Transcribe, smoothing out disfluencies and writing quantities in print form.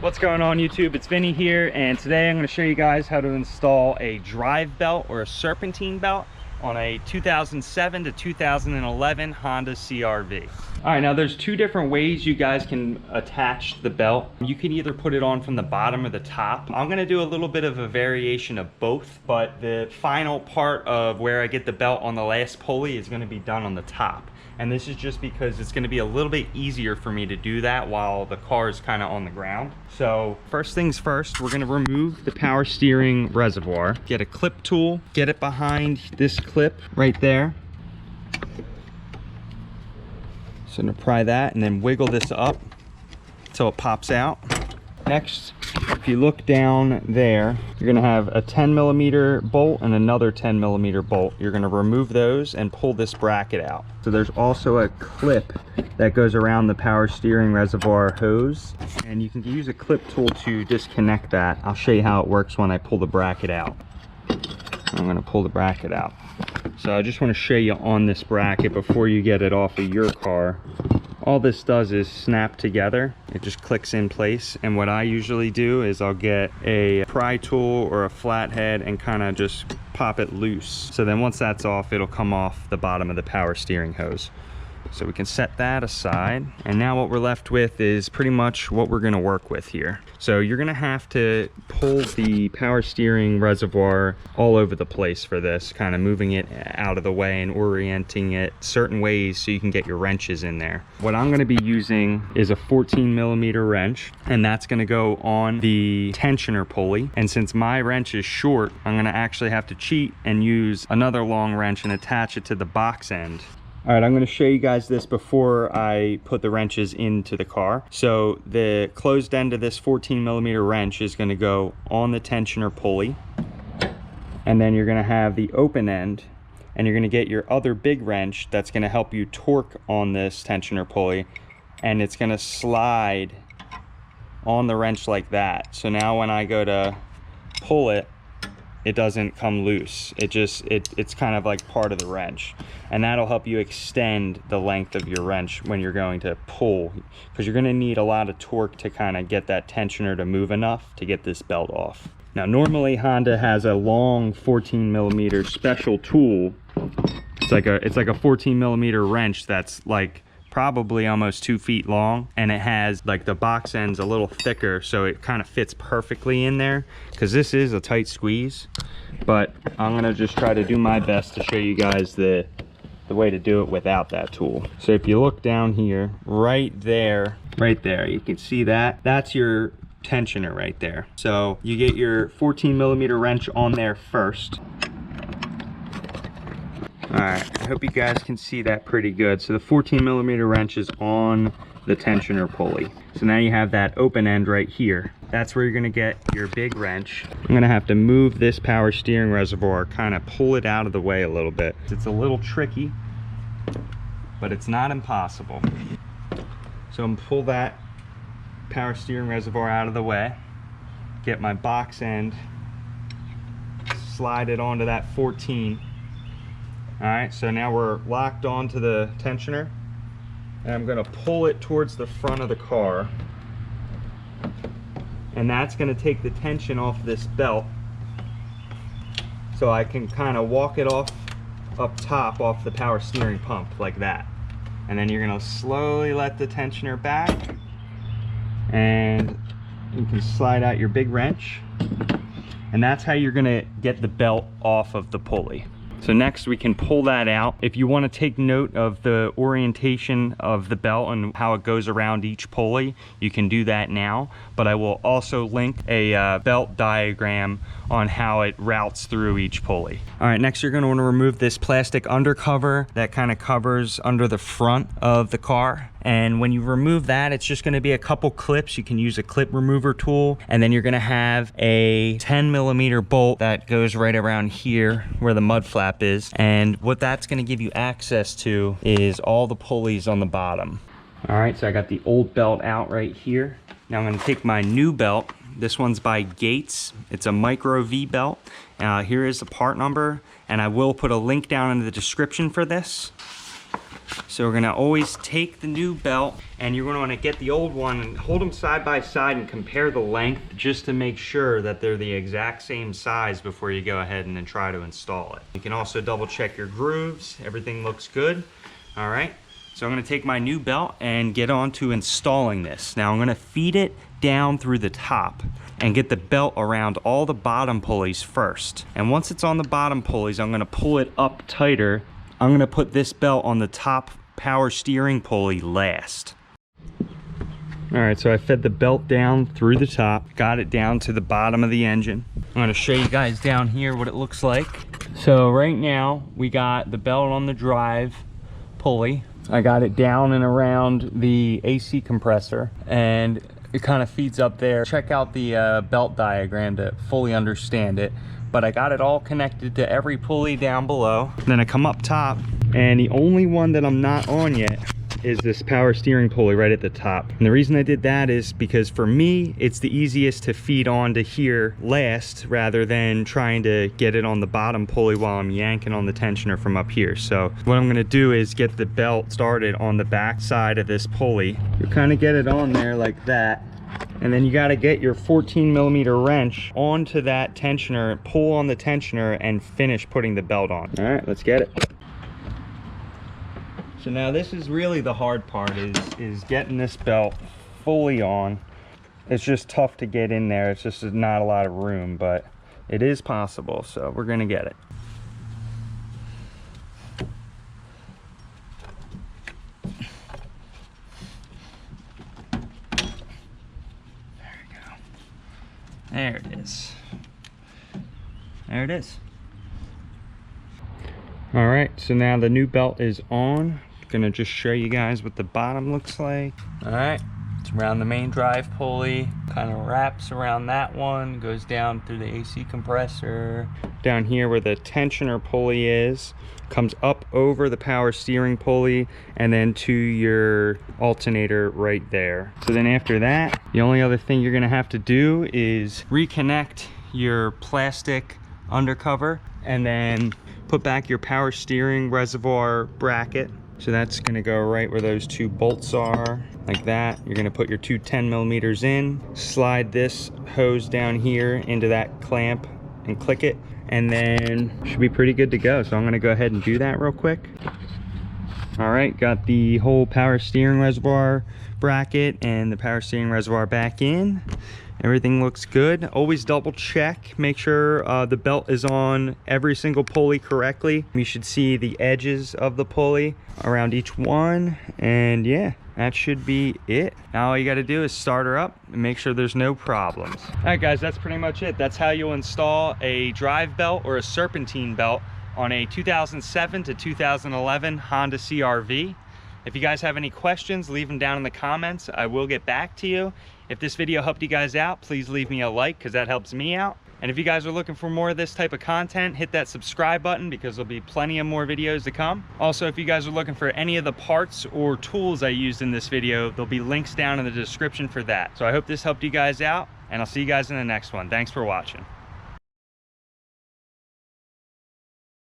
What's going on YouTube? It's Vinny here, and today I'm going to show you guys how to install a drive belt or a serpentine belt on a 2007 to 2011 Honda CRV. All right, now there's two different ways you guys can attach the belt. You can either put it on from the bottom or the top. I'm gonna do a little bit of a variation of both, but the final part of where I get the belt on the last pulley is gonna be done on the top. And this is just because it's gonna be a little bit easier for me to do that while the car is kind of on the ground. So first things first, we're gonna remove the power steering reservoir. Get a clip tool, get it behind this clip right there. So I'm gonna pry that and then wiggle this up until it pops out. Next, if you look down there, you're gonna have a 10mm bolt and another 10mm bolt. You're gonna remove those and pull this bracket out. So there's also a clip that goes around the power steering reservoir hose, and you can use a clip tool to disconnect that. I'll show you how it works when I pull the bracket out. I'm gonna pull the bracket out. So I just want to show you on this bracket before you get it off of your car. All this does is snap together. It just clicks in place. And what I usually do is I'll get a pry tool or a flathead and kind of just pop it loose. So then once that's off, it'll come off the bottom of the power steering hose. So we can set that aside. And now what we're left with is pretty much what we're gonna work with here. So you're gonna have to pull the power steering reservoir all over the place for this, kind of moving it out of the way and orienting it certain ways so you can get your wrenches in there. What I'm gonna be using is a 14mm wrench, and that's gonna go on the tensioner pulley. And since my wrench is short, I'm gonna actually have to cheat and use another long wrench and attach it to the box end. All right, I'm going to show you guys this before I put the wrenches into the car. So the closed end of this 14mm wrench is going to go on the tensioner pulley. And then you're going to have the open end, and you're going to get your other big wrench that's going to help you torque on this tensioner pulley. And it's going to slide on the wrench like that. So now when I go to pull it, it doesn't come loose. It's kind of like part of the wrench, and that'll help you extend the length of your wrench when you're going to pull, because you're going to need a lot of torque to kind of get that tensioner to move enough to get this belt off. Now normally Honda has a long 14mm special tool. It's like a 14mm wrench that's like probably almost 2 feet long, and it has like the box ends a little thicker, so it kind of fits perfectly in there, because this is a tight squeeze. But I'm gonna just try to do my best to show you guys the way to do it without that tool. So if you look down here, right there, you can see that that's your tensioner right there. So you get your 14mm wrench on there first. All right, I hope you guys can see that pretty good. So the 14mm wrench is on the tensioner pulley. So now you have that open end right here. That's where you're gonna get your big wrench. I'm gonna have to move this power steering reservoir, kind of pull it out of the way a little bit. It's a little tricky, but it's not impossible. So I'm gonna pull that power steering reservoir out of the way, get my box end, slide it onto that 14. All right, so now we're locked onto the tensioner, and I'm gonna pull it towards the front of the car, and that's gonna take the tension off this belt, so I can kind of walk it off up top off the power steering pump like that. And then you're gonna slowly let the tensioner back, and you can slide out your big wrench, and that's how you're gonna get the belt off of the pulley. So next we can pull that out. If you want to take note of the orientation of the belt and how it goes around each pulley, you can do that now. But I will also link a belt diagram on how it routes through each pulley. All right, next you're going to want to remove this plastic undercover that kind of covers under the front of the car. And when you remove that, it's just going to be a couple clips. You can use a clip remover tool, and then you're going to have a 10mm bolt that goes right around here where the mud flap is. And what that's going to give you access to is all the pulleys on the bottom. All right, so I got the old belt out right here. Now I'm going to take my new belt. This one's by Gates. It's a micro V belt. Here is the part number, and I will put a link down in the description for this. So we're gonna always take the new belt and you're gonna wanna get the old one and hold them side by side and compare the length just to make sure that they're the exact same size before you go ahead and then try to install it. You can also double check your grooves. Everything looks good. All right, so I'm gonna take my new belt and get on to installing this. Now I'm gonna feed it down through the top and get the belt around all the bottom pulleys first. And once it's on the bottom pulleys, I'm gonna pull it up tighter. I'm gonna put this belt on the top power steering pulley last. All right, so I fed the belt down through the top, got it down to the bottom of the engine. I'm gonna show you guys down here what it looks like. So right now, we got the belt on the drive pulley. I got it down and around the AC compressor, and it kind of feeds up there. Check out the belt diagram to fully understand it. But I got it all connected to every pulley down below. Then I come up top, and the only one that I'm not on yet is this power steering pulley right at the top. And the reason I did that is because for me, it's the easiest to feed onto here last rather than trying to get it on the bottom pulley while I'm yanking on the tensioner from up here. So what I'm gonna do is get the belt started on the back side of this pulley. You kind of get it on there like that. And then you got to get your 14mm wrench onto that tensioner, pull on the tensioner, and finish putting the belt on. All right, let's get it. So now this is really the hard part, is getting this belt fully on. It's just tough to get in there. It's just not a lot of room, but it is possible, so we're gonna get it. There it is. There it is. All right, so now the new belt is on. Gonna just show you guys what the bottom looks like. All right, it's around the main drive pulley, kind of wraps around that one, goes down through the AC compressor. Down here where the tensioner pulley is, comes up over the power steering pulley and then to your alternator right there. So then after that, the only other thing you're gonna have to do is reconnect your plastic undercover and then put back your power steering reservoir bracket. So that's gonna go right where those two bolts are, like that. You're gonna put your two 10mm in, slide this hose down here into that clamp and click it, and then should be pretty good to go. So I'm gonna go ahead and do that real quick. All right, got the whole power steering reservoir bracket and the power steering reservoir back in. Everything looks good. Always double check, make sure the belt is on every single pulley correctly. You should see the edges of the pulley around each one, and yeah, that should be it. Now all you gotta do is start her up and make sure there's no problems. All right guys, that's pretty much it. That's how you'll install a drive belt or a serpentine belt on a 2007 to 2011 Honda CRV. If you guys have any questions, leave them down in the comments. I will get back to you. If this video helped you guys out, please leave me a like because that helps me out. And if you guys are looking for more of this type of content, hit that subscribe button because there'll be plenty of more videos to come. Also, if you guys are looking for any of the parts or tools I used in this video, there'll be links down in the description for that. So I hope this helped you guys out, and I'll see you guys in the next one. Thanks for watching.